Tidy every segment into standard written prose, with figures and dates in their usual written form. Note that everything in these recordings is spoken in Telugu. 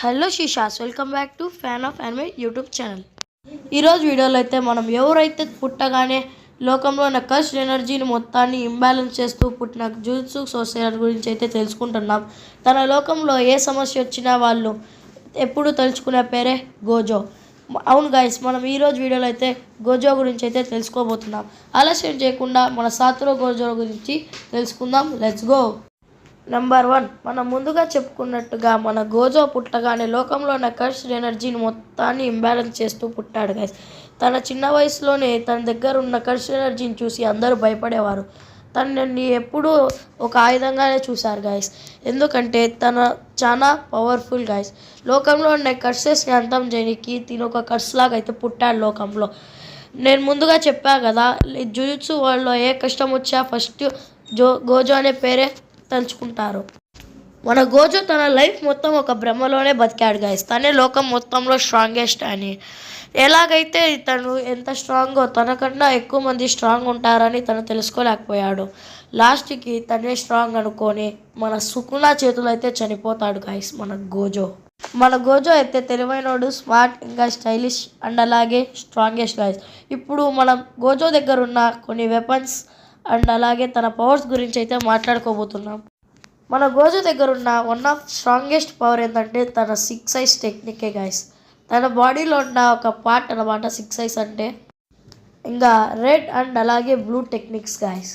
హలో శిషాస్, welcome back to fan of anime YouTube channel. ఈరోజు వీడియోలో అయితే మనం ఎవరైతే పుట్టగానే లోకంలో ఉన్న కస్ట్ ఎనర్జీని మొత్తాన్ని ఇంబ్యాలెన్స్ చేస్తూ పుట్టిన జుజుత్సు సోర్సెరర్ గురించి అయితే తెలుసుకుంటున్నాం. తన లోకంలో ఏ సమస్య వచ్చినా వాళ్ళు ఎప్పుడు తలుచుకునే పేరే గోజో. అవును గైస్, మనం ఈరోజు వీడియోలో అయితే గోజో గురించి అయితే తెలుసుకోబోతున్నాం. ఆలస్యం చేయకుండా మన సాతురో గోజో గురించి తెలుసుకుందాం. Let's go. నెంబర్ 1, మనం ముందుగా చెప్పుకున్నట్టుగా మన గోజో పుట్టగానే లోకంలో ఉన్న కర్స్ట్ ఎనర్జీని మొత్తాన్ని ఇంబ్యాలెన్స్ చేస్తూ పుట్టాడు గైస్. తన చిన్న వయసులోనే తన దగ్గర ఉన్న కర్స్ట్ ఎనర్జీని చూసి అందరూ భయపడేవారు. తనని ఎప్పుడూ ఒక ఆయుధంగానే చూశారు గైస్, ఎందుకంటే తన చాలా పవర్ఫుల్ గైస్. లోకంలో ఉన్న కర్సెస్ని అంతం చేయడానికి తిను ఒక కర్స్ లాగా అయితే పుట్టాడు లోకంలో. నేను ముందుగా చెప్పా కదా, జుజుత్సు వరల్డ్లో ఏ కష్టం వచ్చా ఫస్ట్ గోజో అనే పేరే తలుచుకుంటారు. మన గోజో తన లైఫ్ మొత్తం ఒక బ్రహ్మలోనే బతికాడు గైస్. తనే లోకం మొత్తంలో స్ట్రాంగెస్ట్ అని. ఎలాగైతే తను ఎంత స్ట్రాంగో తనకన్నా ఎక్కువ మంది స్ట్రాంగ్ ఉంటారని తను తెలుసుకోలేకపోయాడు. లాస్ట్కి తనే స్ట్రాంగ్ అనుకొని మన సుకునా చేతులు అయితే చనిపోతాడు గైస్ మన గోజో అయితే తెలివైనోడు, స్మార్ట్, ఇంకా స్టైలిష్ అండ్ అలాగే స్ట్రాంగెస్ట్ గైస్. ఇప్పుడు మనం గోజో దగ్గర ఉన్న కొన్ని వెపన్స్ అండ్ అలాగే తన పవర్స్ గురించి అయితే మాట్లాడుకోబోతున్నాం. మన గోజో దగ్గర ఉన్న వన్ ఆఫ్ స్ట్రాంగెస్ట్ పవర్ ఏంటంటే తన 6 ఐస్ టెక్నికే గైస్. తన బాడీలో ఉన్న ఒక పార్ట్ అన్నమాట 6 ఐస్ అంటే. ఇంకా రెడ్ అండ్ అలాగే బ్లూ టెక్నిక్స్ గైస్.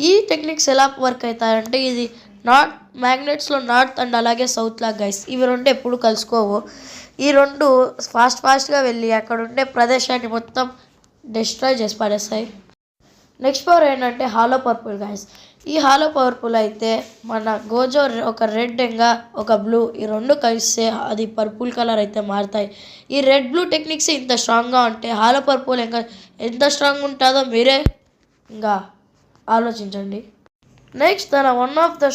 ఈ టెక్నిక్స్ ఎలా వర్క్ అవుతాయంటే, ఇది నార్త్ మ్యాగ్నెట్స్లో నార్త్ అండ్ అలాగే సౌత్ లాగా గైస్. ఇవి రెండు ఎప్పుడు కలుసుకోవు. ఈ రెండు ఫాస్ట్గా వెళ్ళి అక్కడ ఉండే ప్రదేశాన్ని మొత్తం డిస్ట్రాయ్ చేసి పడేస్తాయి. నెక్స్ట్ పవర్ ఏంటంటే హాలో పర్పుల్ గైస్. ఈ హాలో పవర్ఫుల్ అయితే మన గోజో ఒక రెడ్ ఇంకా ఒక బ్లూ ఈ రెండు కలిస్తే అది పర్పుల్ కలర్ అయితే మారుతాయి. ఈ రెడ్ బ్లూ టెక్నిక్స్ ఇంత స్ట్రాంగ్గా ఉంటే హాలో పర్పుల్ ఇంకా ఎంత స్ట్రాంగ్ ఉంటుందో మీరే ఇంకా ఆలోచించండి. నెక్స్ట్ తన one of the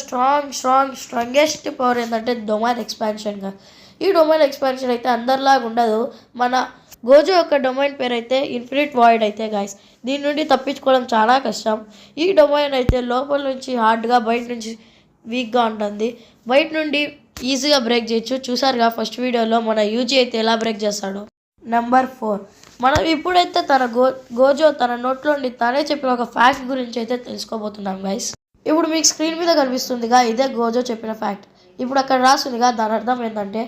strongest power ఏంటంటే డొమైన్ ఎక్స్పాన్షన్గా. ఈ డొమైన్ ఎక్స్పాన్షన్ అయితే అందరిలాగా ఉండదు. మన గోజో యొక్క డొమైన్ పేరు అయితే ఇన్ఫినిట్ వాయిడ్ అయితే గాయస్. దీని నుండి తప్పించుకోవడం చాలా కష్టం. ఈ డొమైన్ అయితే లోపల నుంచి హార్డ్గా, బయట నుంచి వీక్గా ఉంటుంది. బయట నుండి ఈజీగా బ్రేక్ చేయొచ్చు. చూసారుగా ఫస్ట్ వీడియోలో మన యూజీ అయితే ఎలా బ్రేక్ చేస్తాడో. నెంబర్ 4, మనం ఇప్పుడైతే తన గోజో తన నోట్లోండి తనే చెప్పిన ఒక ఫ్యాక్ట్ గురించి అయితే తెలుసుకోబోతున్నాం గైస్. ఇప్పుడు మీకు స్క్రీన్ మీద కనిపిస్తుందిగా, ఇదే గోజో చెప్పిన ఫ్యాక్ట్. ఇప్పుడు అక్కడ రాస్తుందిగా, దాని అర్థం ఏంటంటే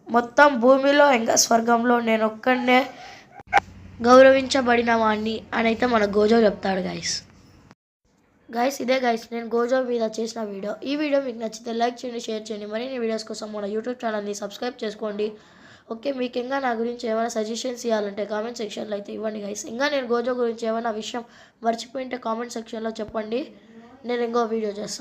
మొత్తం భూమిలో ఇంకా స్వర్గంలో నేను ఒక్కడనే గౌరవించబడిన వాడిని అని అయితే మన గోజో చెప్తాడు గైస్. ఇదే గైస్ నేను గోజో మీద చేసిన వీడియో. ఈ వీడియో మీకు నచ్చితే లైక్ చేయండి, షేర్ చేయండి. మరిన్ని వీడియోస్ కోసం మన యూట్యూబ్ ఛానల్ని సబ్స్క్రైబ్ చేసుకోండి. ఓకే, మీకు ఇంకా నా గురించి ఏమైనా సజెషన్స్ ఇవ్వాలంటే కామెంట్ సెక్షన్లో అయితే ఇవ్వండి గైస్. ఇంకా నేను గోజో గురించి ఏమైనా విషయం మర్చిపోయింటే కామెంట్ సెక్షన్లో చెప్పండి, నేను ఇంకో వీడియో చేస్తాను.